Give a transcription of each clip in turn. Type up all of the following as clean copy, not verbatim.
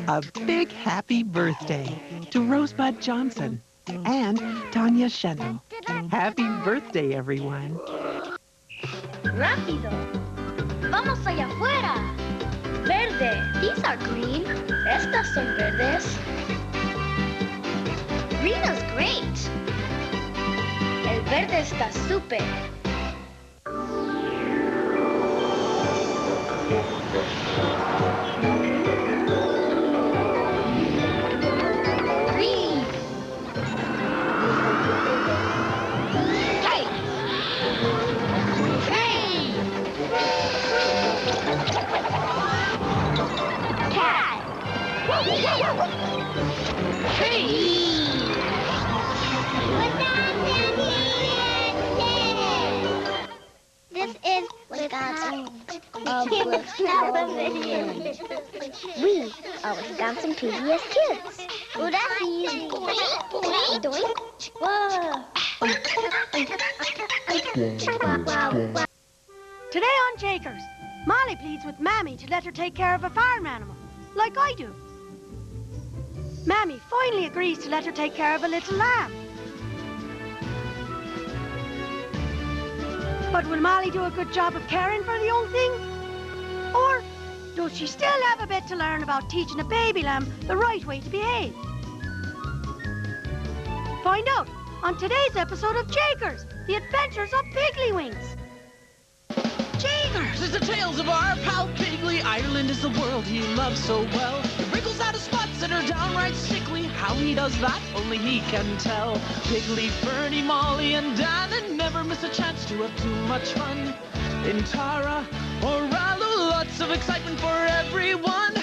A big happy birthday to Rosebud Johnson and Tanya Shendel. Happy birthday, everyone. ¡Rápido! ¡Vamos allá afuera! Verde. These are green. Estas son verdes. Green is great. El verde está súper. Green. Hey. Hey. Cat. Hey. This is Wisconsin Television. We are Wisconsin PBS kids. Oh, that's easy. Doink. Whoa. Today on Jakers, Molly pleads with Mammy to let her take care of a farm animal, like I do. Mammy finally agrees to let her take care of a little lamb. But will Molly do a good job of caring for the old thing? Or does she still have a bit to learn about teaching a baby lamb the right way to behave? Find out on today's episode of Jakers, The Adventures of Piggly-Wings. Jakers is the tales of our pal Piggly. Ireland is the world he loves so well. He wrinkles out his spots that are downright sickly. How he does that, only he can tell. Piggly, Fernie, Molly, and Dan, and never miss a chance to have too much fun. In Tara or Rallo, lots of excitement for everyone.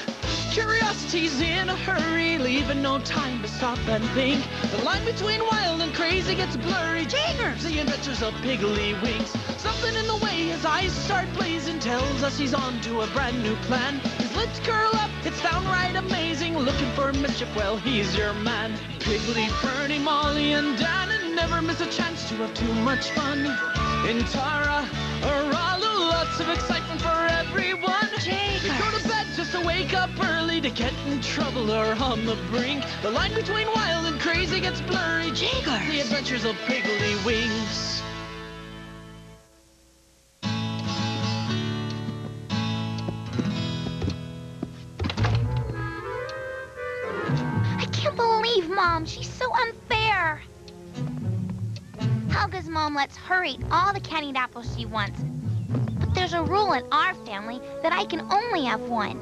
Curiosity's in a hurry, leaving no time to stop and think. The line between wild and crazy gets blurry. Jakers, the adventures of Piggly-Wings. Something in the way his eyes start blazing tells us he's on to a brand new plan. His lips curl up, it's downright amazing. Looking for mischief, well, he's your man. Piggly, Fernie, Molly, and Dan, and never miss a chance to have too much fun. In Tara or Rallo, lots of excitement for everyone. Jakers. They go to bed just to wake up early to get in trouble or on the brink. The line between wild and crazy gets blurry. Jakers, the adventures of Piggly-Wings. I can't believe Mom. She's so unfair. Helga's mom lets her eat all the candied apples she wants. But there's a rule in our family that I can only have one.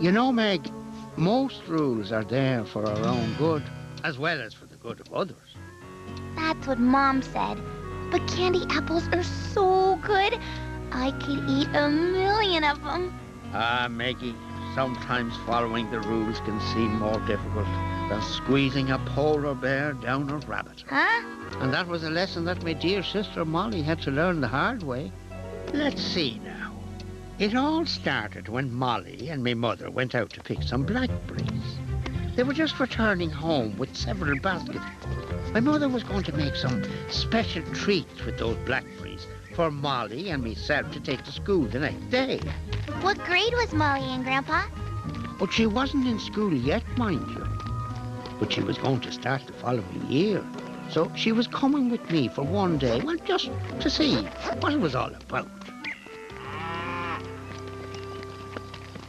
You know, Meg, most rules are there for our own good, as well as for the good of others. That's what Mom said. But candy apples are so good. I could eat 1,000,000 of them. Ah, Maggie, sometimes following the rules can seem more difficult than squeezing a polar bear down a rabbit. Huh? And that was a lesson that my dear sister Molly had to learn the hard way. Let's see now. It all started when Molly and my mother went out to pick some blackberries. They were just returning home with several baskets. My mother was going to make some special treats with those blackberries for Molly and myself to take to school the next day. What grade was Molly in, Grandpa? But she wasn't in school yet, mind you. But she was going to start the following year. So she was coming with me for one day, well, just to see what it was all about.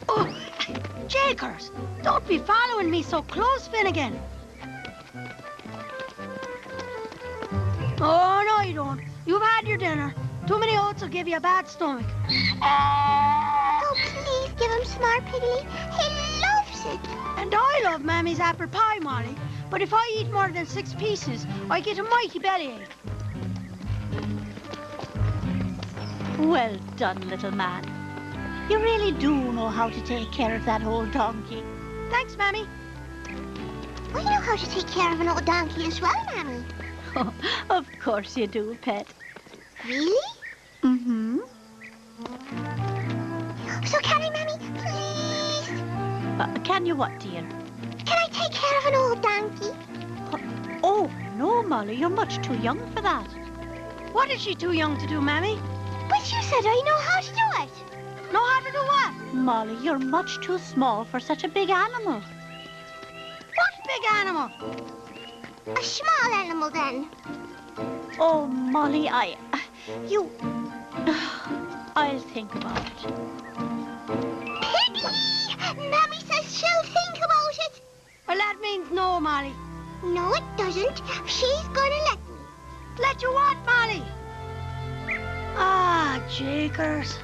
Oh, Jakers, don't be following me so close, Finnegan. Oh, no, you don't. You've had your dinner. Too many oats will give you a bad stomach. Oh, please give him Smart Piggly. He loves it. And I love Mammy's apple pie, Molly. But if I eat more than 6 pieces, I get a mighty bellyache. Well done, little man. You really do know how to take care of that old donkey. Thanks, Mammy. I know how to take care of an old donkey as well, Mammy. Oh, of course you do, pet. Really? Mm-hmm. So can I, Mammy, please? Can you what, dear? Can I take care of an old donkey? Oh, no, Molly, you're much too young for that. What is she too young to do, Mammy? But you said I know how to do it. Know how to do what? Molly, you're much too small for such a big animal. What big animal? A small animal, then. Oh, Molly, you... I'll think about it. Piggy! Mammy says she'll think about it. Well, that means no, Molly. No, it doesn't. She's gonna let me. Let you what, Molly? Ah, Jakers.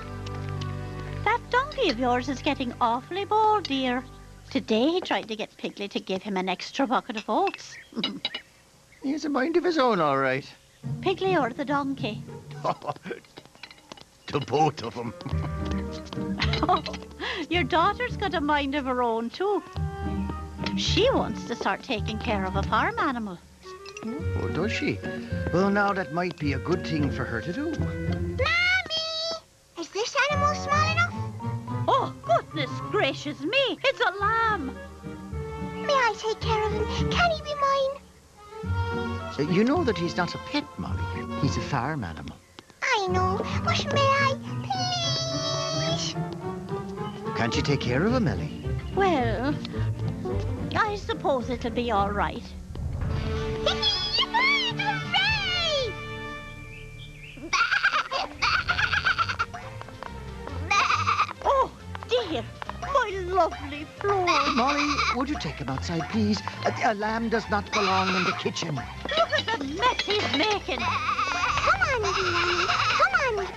That donkey of yours is getting awfully bold, dear. Today he tried to get Piglet to give him an extra bucket of oats. He has a mind of his own, all right. Piglet or the donkey? To both of them. Oh, your daughter's got a mind of her own, too. She wants to start taking care of a farm animal. Oh, does she? Well, now that might be a good thing for her to do. Mommy! Is this animal small enough? Oh, goodness gracious me! It's a lamb! May I take care of him? Can he be mine? You know that he's not a pet, Molly. He's a farm animal. I know, but may I, please? Can't you take care of him, Ellie? Well, I suppose it'll be all right. Hooray! Oh, dear, my lovely Flo. Molly, would you take him outside, please? A lamb does not belong in the kitchen. Look at the mess he's making. Come on, Nanny. Come on.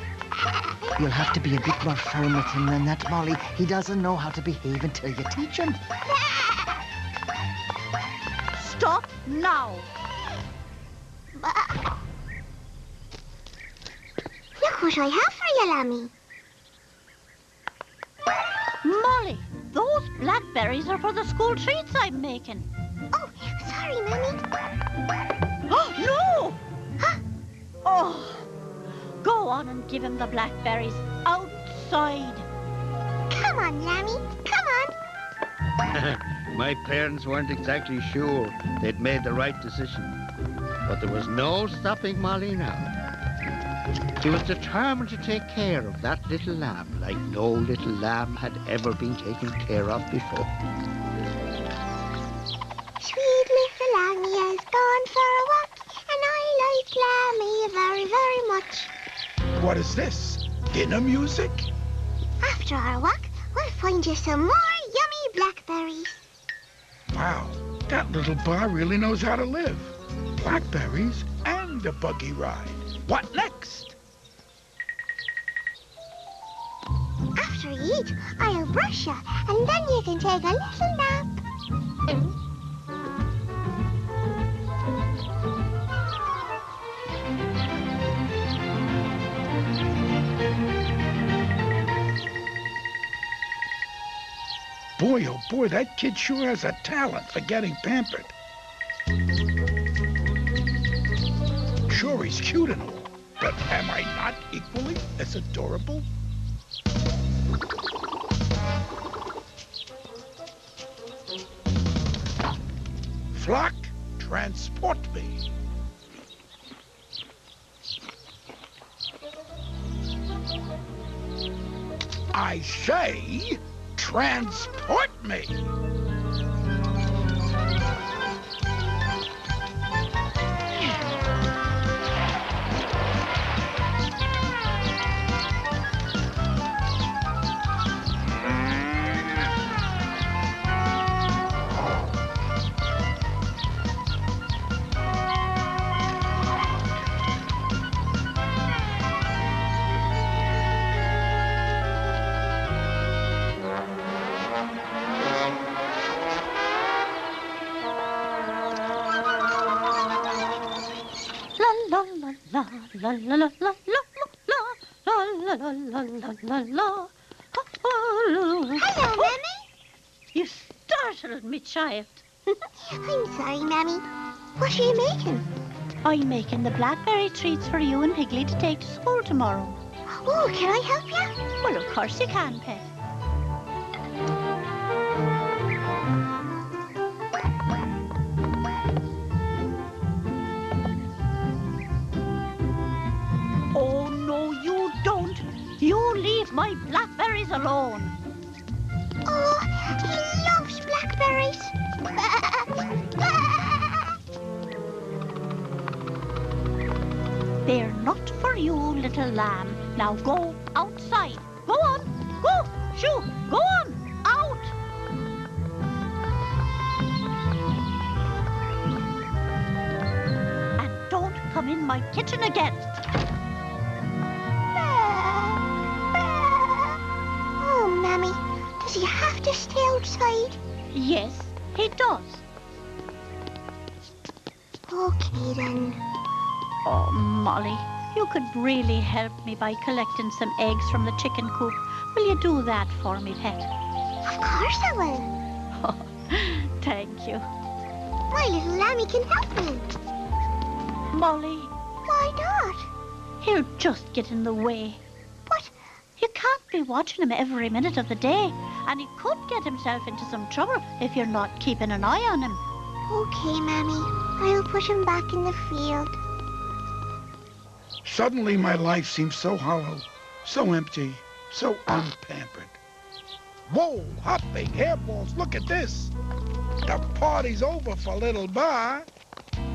You'll have to be a bit more firm with him than that, Molly. He doesn't know how to behave until you teach him. Stop now. Look what I have for you, Lammy. Molly, those blackberries are for the school treats I'm making. Oh, sorry, Mammy. Oh, no! Huh? Oh, go on and give him the blackberries outside. Come on, Lammy. Come on. My parents weren't exactly sure they'd made the right decision. But there was no stopping Molly now. She was determined to take care of that little lamb like no little lamb had ever been taken care of before. Sweet little Lammy has gone for a walk, and I like Lammy very, very much. What is this? Dinner music? After our walk, we'll find you some more yummy blackberries. Wow, that little bar really knows how to live. Blackberries and a buggy ride. What next? After you eat, I'll brush you, and then you can take a little nap. Boy, oh boy, that kid sure has a talent for getting pampered. Sure, he's cute and all, but am I not equally as adorable? Flock, transport me. I say, transport me. La la la la la la la la la la la la. Hello, Mammy. You startled me, child. I'm sorry, Mammy. What are you making? I'm making the blackberry treats for you and Higley to take to school tomorrow. Oh, can I help you? Well, of course you can, Pet. Oh, no, you don't. You leave my blackberries your own. Oh, he loves blackberries. They're not for you, little lamb. Now go outside. Go on. Go. Shoo. Go on. Out. And don't come in my kitchen again. Oh, Mammy, does he have to stay outside? Yes, he does. Okay, then. Oh, Molly, you could really help me by collecting some eggs from the chicken coop. Will you do that for me, pet? Of course I will. Oh, thank you. My little lammy can help me. Molly, Why not? he'll just get in the way. But You can't be watching him every minute of the day, and he could get himself into some trouble if you're not keeping an eye on him. okay, Mammy. I'll put him back in the field. Suddenly my life seems so hollow, so empty, so unpampered. Whoa, hopping hairballs, look at this. The party's over for little Bar.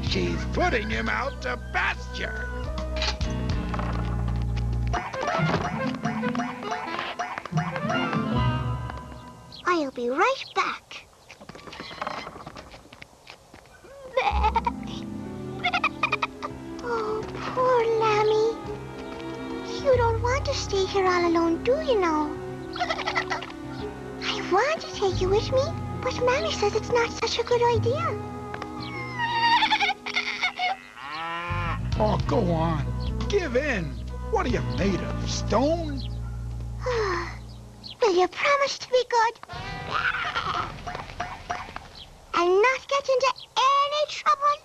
She's putting him out to pasture. I'll be right back. Oh, poor Lammy. You don't want to stay here all alone, do you know? I want to take you with me, but Mammy says it's not such a good idea. Oh, go on. Give in. What are you made of, stone? Will you promise to be good? And not get into any trouble?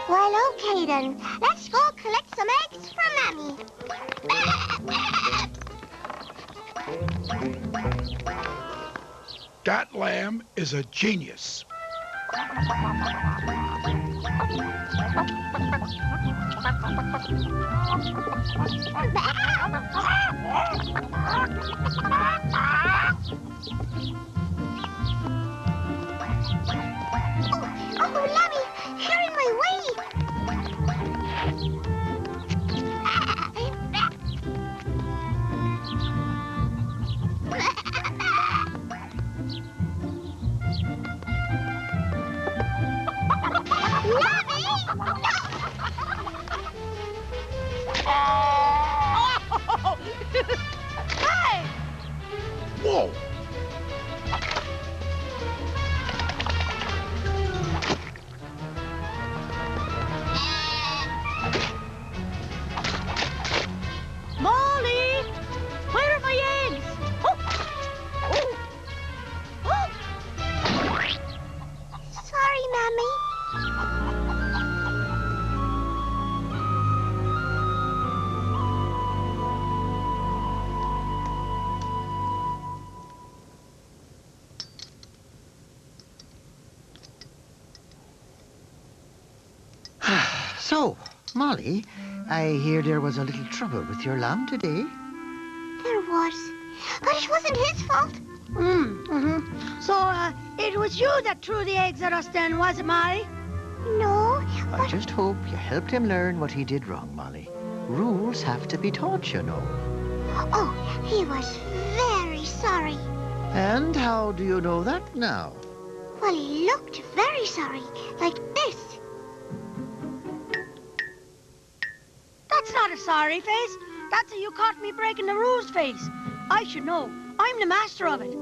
Well, okay then. Let's go collect some eggs for Mammy. That lamb is a genius. Oh, Lammy, you're in my way. Hey! Whoa! Molly! Where are my eggs? Oh. Oh. Oh. Sorry, Mammy. So, Molly, I hear there was a little trouble with your lamb today. There was. But it wasn't his fault. So, it was you that threw the eggs at us then, was it, Molly? No, I but just hope you helped him learn what he did wrong, Molly. Rules have to be taught, you know. oh, he was very sorry. And how do you know that now? Well, he looked very sorry, like this. That's not a sorry face. That's a you caught me breaking the rules face. I should know. I'm the master of it.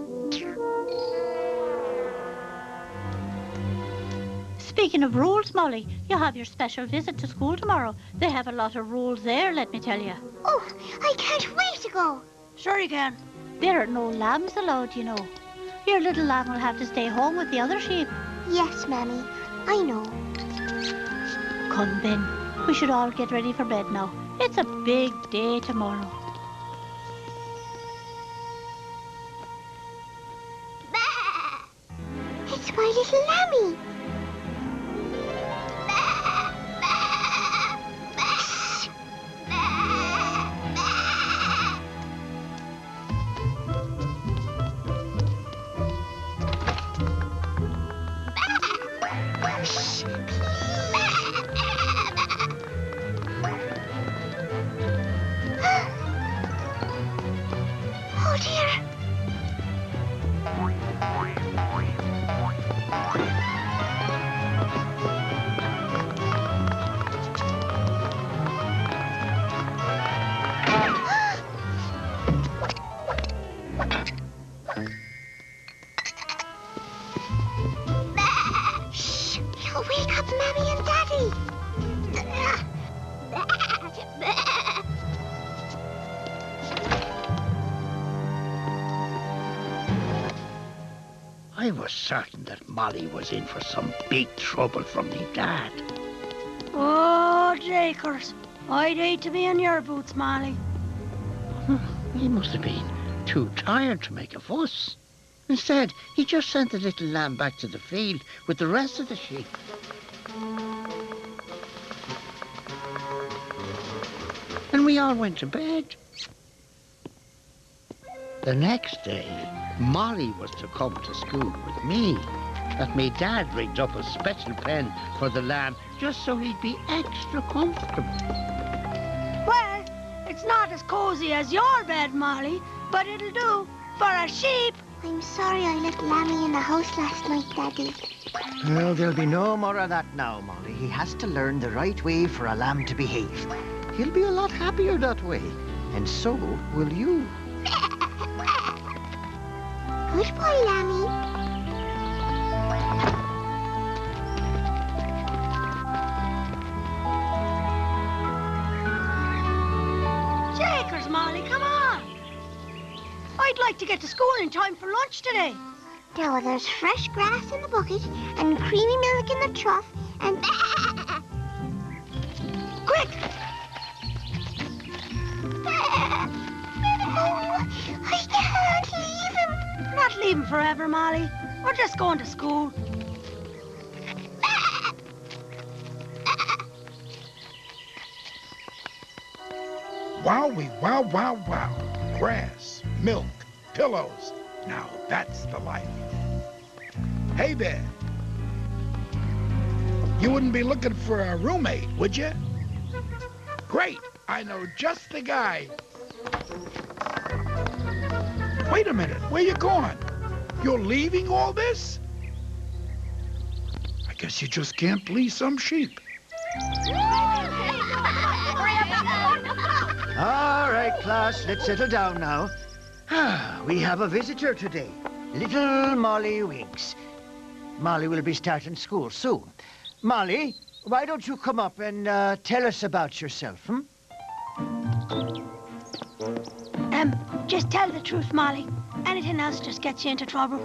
Speaking of rules, Molly, you have your special visit to school tomorrow. They have a lot of rules there, let me tell you. Oh, I can't wait to go. Sure you can. There are no lambs allowed, you know. Your little lamb will have to stay home with the other sheep. Yes, Mammy, I know. Come, Ben. We should all get ready for bed now. It's a big day tomorrow. Bah! It's my little Lammy. Bah! I was certain that Molly was in for some big trouble from me dad. Oh, Jakers. I'd hate to be in your boots, Molly. He must have been too tired to make a fuss. Instead, he just sent the little lamb back to the field with the rest of the sheep. And we all went to bed. The next day, Molly was to come to school with me. That me dad rigged up a special pen for the lamb just so he'd be extra comfortable. Well, it's not as cozy as your bed, Molly, but it'll do for a sheep. I'm sorry I left Lammy in the house last night, Daddy. Well, there'll be no more of that now, Molly. He has to learn the right way for a lamb to behave. He'll be a lot happier that way. And so will you. Goodbye, Lammy. Jakers, Molly, come on. I'd like to get to school in time for lunch today. Now, there's fresh grass in the bucket and creamy milk in the trough and... Quick! Oh, I can't leave him. We're not leaving forever, Molly. We're just going to school. Wowie, wow, wow, wow. Grass, milk, pillows. Now that's the life. Hey there. You wouldn't be looking for a roommate, would you? Great, I know just the guy. Wait a minute, where you going? You're leaving all this? I guess you just can't please some sheep. All right, class, let's settle down now. We have a visitor today, little Molly Winks. Molly will be starting school soon. Molly, why don't you come up and tell us about yourself, Just tell the truth, Molly. Anything else just gets you into trouble.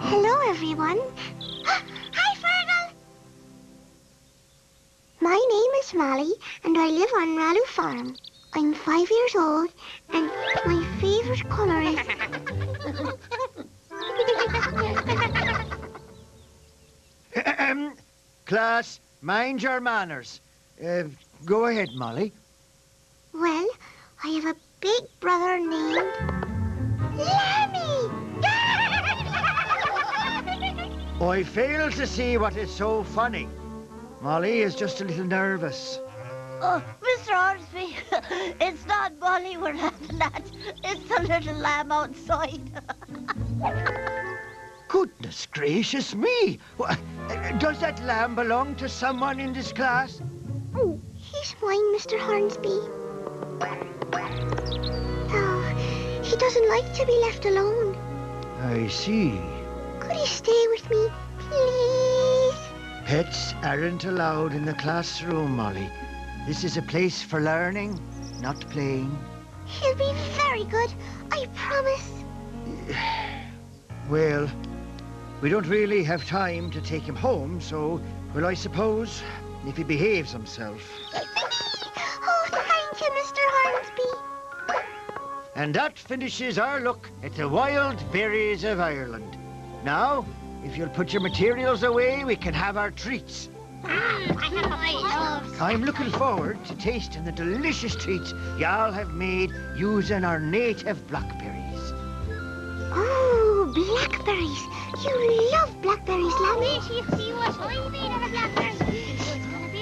Hello, everyone. Hi, Fergal. My name is Molly, and I live on Rallu Farm. I'm 5 years old, and my favorite color is... Class, mind your manners. Go ahead, Molly. Well, I have a big brother named... Lammy! I fail to see what is so funny. Molly is just a little nervous. Oh, Mr. Hornsby, it's not Molly we're laughing at. It's the little lamb outside. Goodness gracious me! Does that lamb belong to someone in this class? Oh, he's mine, Mr. Hornsby. Oh, he doesn't like to be left alone. I see. Could he stay with me, please? Pets aren't allowed in the classroom, Molly. This is a place for learning, not playing. He'll be very good, I promise. Well, we don't really have time to take him home, so, well, I suppose, if he behaves himself. Oh, thank you, Mr. Hornsby. And that finishes our look at the wild berries of Ireland. Now, if you'll put your materials away, we can have our treats. I'm looking forward to tasting the delicious treats y'all have made using our native blackberries. Oh, blackberries. You love blackberries, Lammy. See what I made out of blackberries. It's gonna be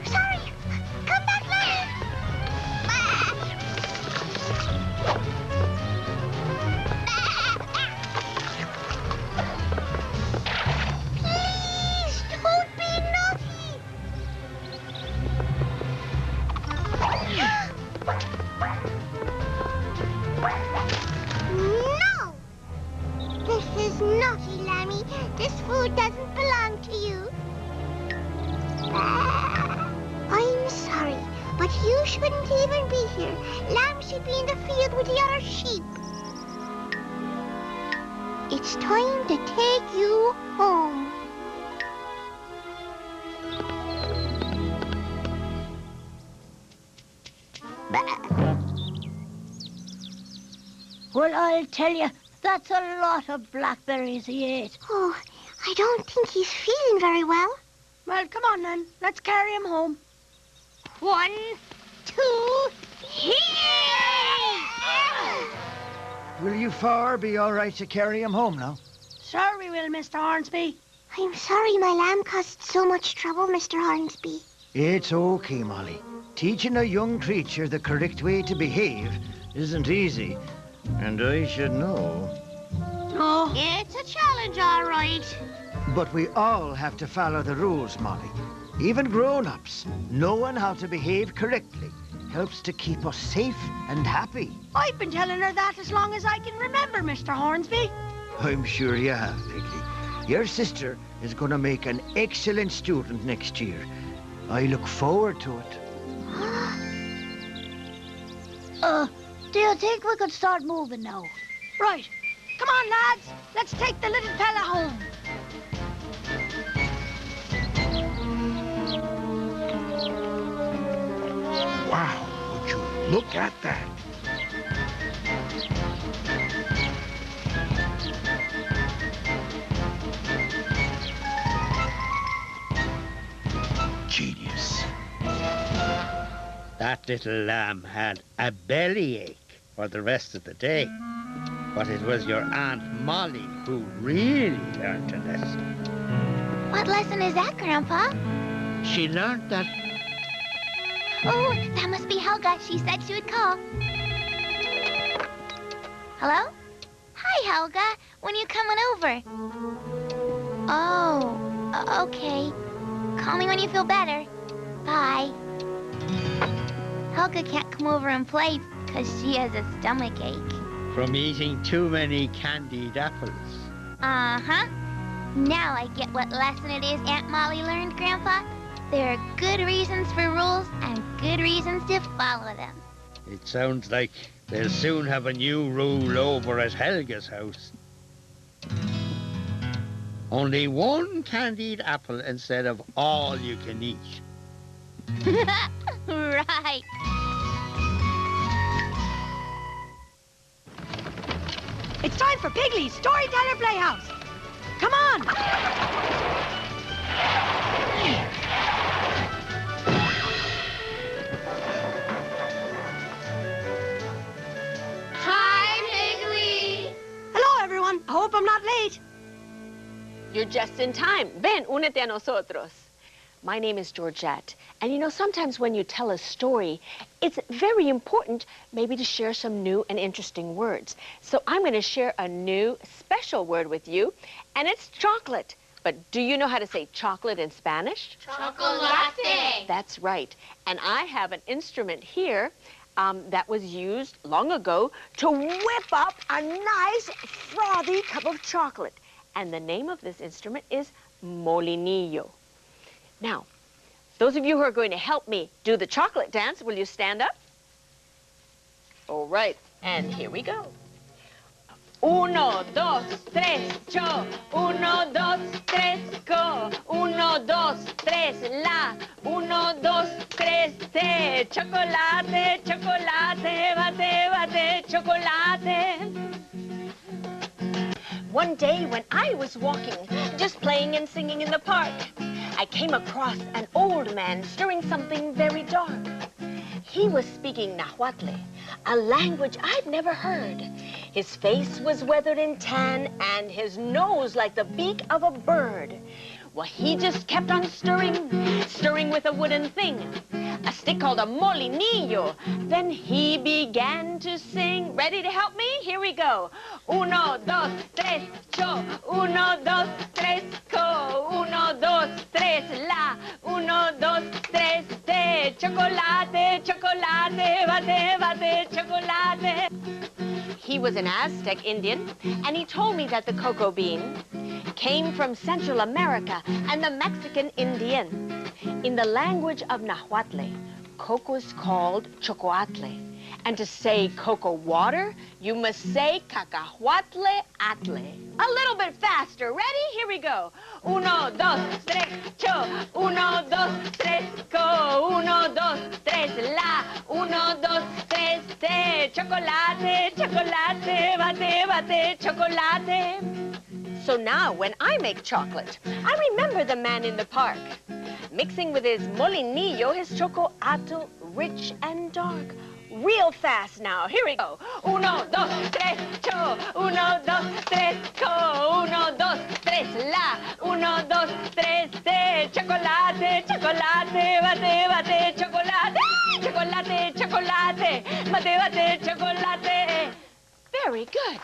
Sorry. Come back, Lammy. Please, don't be naughty. No! This is naughty, Lammy. This food doesn't belong to you. I'm sorry. But you shouldn't even be here. Lamb should be in the field with the other sheep. It's time to take you home. Well, I'll tell you, that's a lot of blackberries he ate. Oh, I don't think he's feeling very well. Well, come on then. Let's carry him home. 1, 2, here! Will you four be all right to carry him home now? Sure we will, Mr. Hornsby. I'm sorry my lamb caused so much trouble, Mr. Hornsby. It's okay, Molly. Teaching a young creature the correct way to behave isn't easy. And I should know. Oh. It's a challenge, all right. But we all have to follow the rules, Molly. Even grown-ups. Knowing how to behave correctly helps to keep us safe and happy. I've been telling her that as long as I can remember, Mr. Hornsby. I'm sure you have, Piggy. Your sister is going to make an excellent student next year. I look forward to it. Do you think we could start moving now? Right. Come on, lads. Let's take the little fella home. Wow, would you look at that? Genius. That little lamb had a bellyache for the rest of the day. But it was your Aunt Molly who really learned a lesson. What lesson is that, Grandpa? She learned that... Oh, that must be Helga. She said she would call. Hello? Hi, Helga. When are you coming over? Oh, okay. Call me when you feel better. Bye. Helga can't come over and play because she has a stomachache. From eating too many candied apples. Uh-huh. Now I get what lesson it is Aunt Molly learned, Grandpa. There are good reasons for rules and good reasons to follow them. It sounds like they'll soon have a new rule over at Helga's house. Only one candied apple instead of all you can eat. Right. It's time for Piggly's Storyteller Playhouse. Come on. Hi, Piggly. Hello, everyone. I hope I'm not late. You're just in time. Ven, únete a nosotros. My name is Georgette, and you know, sometimes when you tell a story, it's very important maybe to share some new and interesting words. So I'm going to share a new special word with you, and it's chocolate. But do you know how to say chocolate in Spanish? Chocolate. That's right. And I have an instrument here that was used long ago to whip up a nice frothy cup of chocolate. And the name of this instrument is molinillo. Now, those of you who are going to help me do the chocolate dance, will you stand up? All right, and here we go. Uno, dos, tres, cho. Uno, dos, tres, co. Uno, dos, tres, la. Uno, dos, tres, te. Chocolate, chocolate, bate, bate, chocolate. One day when I was walking, just playing and singing in the park, I came across an old man stirring something very dark. He was speaking Nahuatl, a language I'd never heard. His face was weathered and tan, and his nose like the beak of a bird. Well, he just kept on stirring, stirring with a wooden thing, a stick called a molinillo. Then he began to sing. Ready to help me? Here we go. Uno, dos, tres, cho. Uno, dos, tres, co. Uno, dos, tres, la. Uno, dos, tres, te. Chocolate, chocolate, bate, bate, chocolate. He was an Aztec Indian, and he told me that the cocoa bean came from Central America and the Mexican Indian. In the language of Nahuatl, cocoa is called chocoatle. And to say cocoa water, you must say cacahuatle atle. A little bit faster. Ready? Here we go. Uno, dos, tres, cho. Uno, dos, tres, co. Uno, dos, tres, la. Uno, dos, tres, te. Chocolate, chocolate, bate, bate, chocolate. So now, when I make chocolate, I remember the man in the park, mixing with his molinillo his chocoato rich and dark. Real fast now. Here we go. Uno, dos, tres, cho. Uno, dos, tres, co. Uno, dos, tres, la. Uno, dos, tres, te. Chocolate, chocolate, bate, bate, chocolate. Chocolate, chocolate, bate, bate, chocolate. Very good.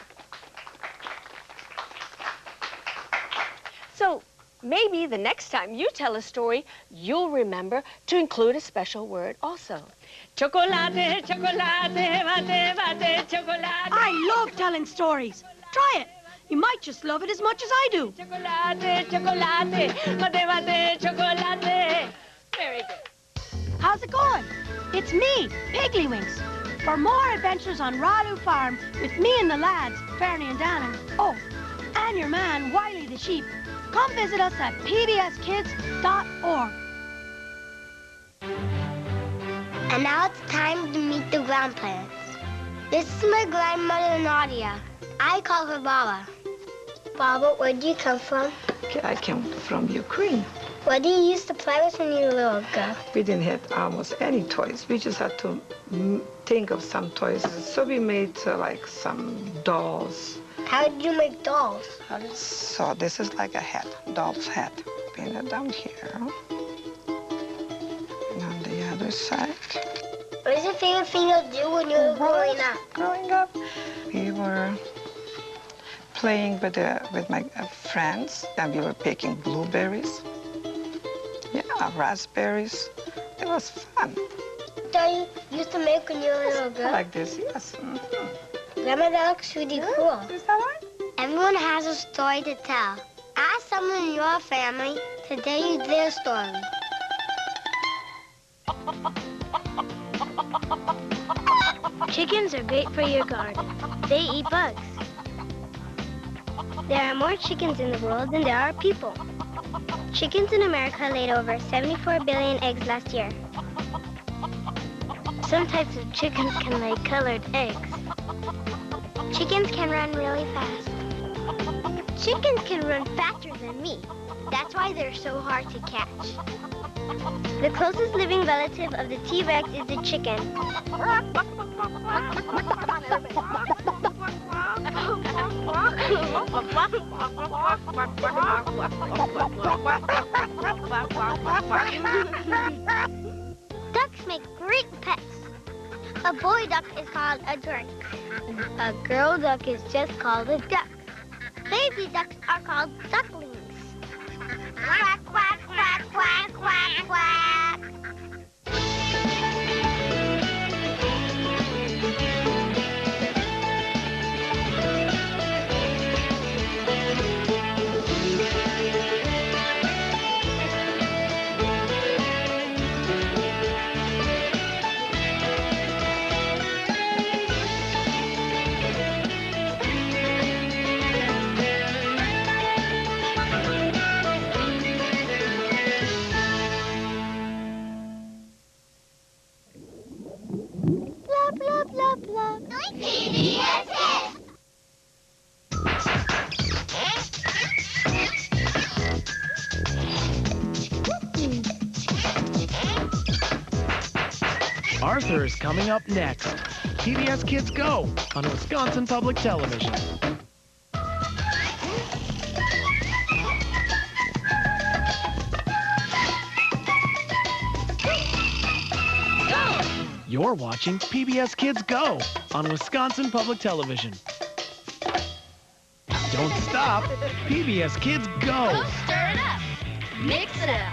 So maybe the next time you tell a story, you'll remember to include a special word also. Chocolate, chocolate, bate, bate, chocolate. I love telling stories. Try it. You might just love it as much as I do. Chocolate, chocolate, bate, bate, chocolate. Very good. How's it going? It's me, Piggly-Winks. For more adventures on Ralu Farm with me and the lads, Fernie and Dannon, oh, and your man, Wiley the sheep, come visit us at pbskids.org. And now it's time to meet the grandparents. This is my grandmother, Nadia. I call her Baba. Baba, where do you come from? I came from Ukraine. What do you used to play with when you were a little girl? We didn't have almost any toys. We just had to think of some toys. So we made like some dolls. How did you make dolls? So this is like a hat, doll's hat. Painted down here. And on the other side. What is your favorite thing to do when you were growing up? Growing up, we were playing with my friends, and we were picking blueberries. Yeah, raspberries. It was fun. That you used to make when you were a little girl? Like this, yes. Mm-hmm. Grandma, that looks really cool. Is that right? Everyone has a story to tell. Ask someone in your family to tell you their story. Chickens are great for your garden. They eat bugs. There are more chickens in the world than there are people. Chickens in America laid over 74 billion eggs last year. Some types of chickens can lay colored eggs. Chickens can run really fast. Chickens can run faster than me. That's why they're so hard to catch. The closest living relative of the T-Rex is the chicken. Ducks make great pets. A boy duck is called a drake. A girl duck is just called a duck. Baby ducks are called ducklings. Quack, quack, quack, quack, quack, quack. Blah, blah, blah, blah. Arthur is coming up next. PBS Kids Go on Wisconsin Public Television. You're watching PBS Kids Go on Wisconsin Public Television. Don't stop. PBS Kids Go. Go stir it up. Mix it up.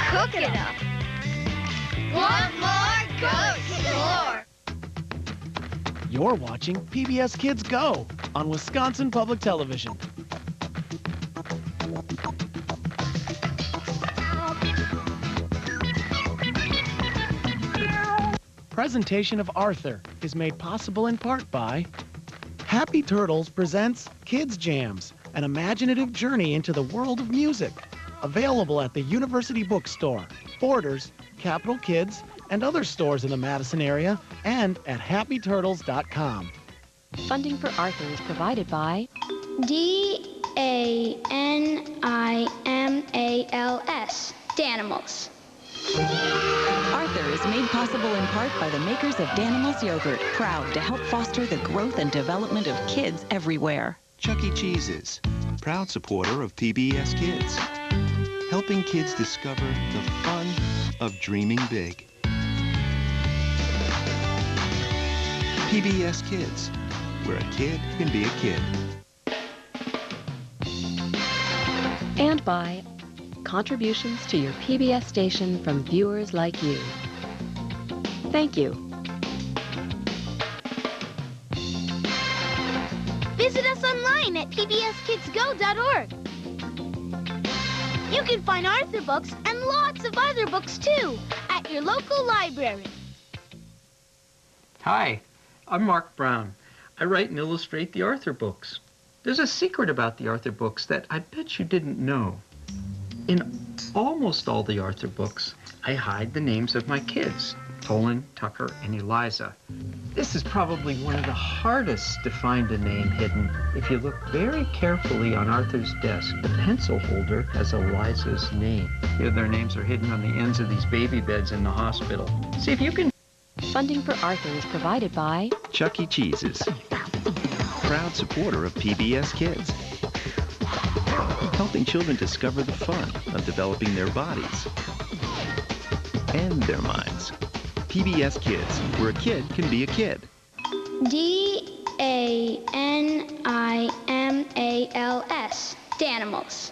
Cook it up. Want more? Go explore. You're watching PBS Kids Go on Wisconsin Public Television. presentation of Arthur is made possible in part by Happy Turtles presents Kids Jams, an imaginative journey into the world of music. Available at the University Bookstore, Borders, Capital Kids, and other stores in the Madison area, and at happyturtles.com. Funding for Arthur is provided by DANIMALS, Danimals. Arthur is made possible in part by the makers of Danimals yogurt, proud to help foster the growth and development of kids everywhere. Chuck E. Cheese's, proud supporter of PBS Kids, helping kids discover the fun of dreaming big. PBS Kids, where a kid can be a kid. And by contributions to your PBS station from viewers like you. Thank you. Visit us online at pbskidsgo.org. You can find Arthur books and lots of other books, too, at your local library. Hi, I'm Mark Brown. I write and illustrate the Arthur books. There's a secret about the Arthur books that I bet you didn't know. In almost all the Arthur books, I hide the names of my kids, Tolan, Tucker, and Eliza. This is probably one of the hardest to find a name hidden. If you look very carefully on Arthur's desk, the pencil holder has Eliza's name. Here, their names are hidden on the ends of these baby beds in the hospital. See if you can... Funding for Arthur is provided by Chuck E. Cheese's, proud supporter of PBS Kids, helping children discover the fun of developing their bodies and their minds. PBS Kids, where a kid can be a kid. DANIMALS, Danimals.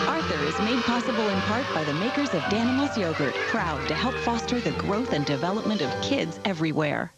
Arthur is made possible in part by the makers of Danimals yogurt, proud to help foster the growth and development of kids everywhere.